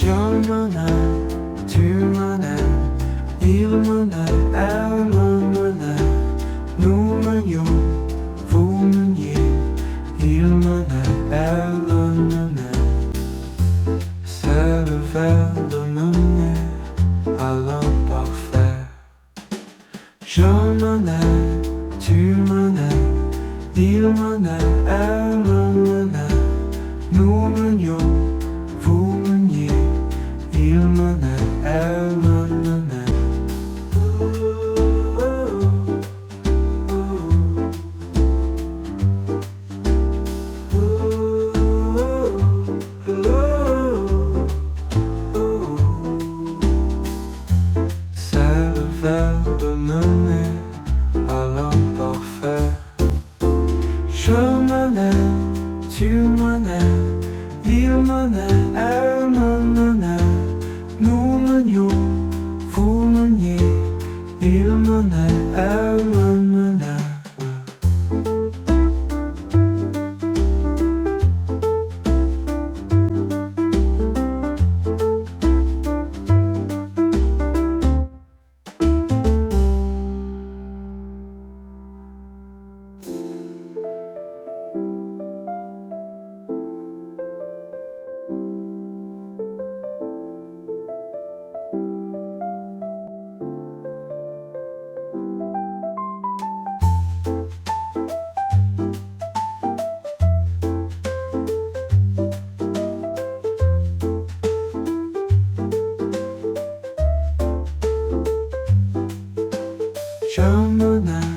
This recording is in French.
Je me lève, tu me lèves, il me lève, elle me lève, nous menions, vous meniez, il me lève, elle me lève. C'est le verbe de mener à l'imparfait. Je me lève, tu me lèves, il me lève, elle me lève, nous menions, vous meniez, il me lève, elle me lève. C'est le verbe de mener à l'imparfait. Je me lève, tu me lèves, il me lève, elle me lève, nous menions, vous meniez, il me lève, elle me lève. Je me lève,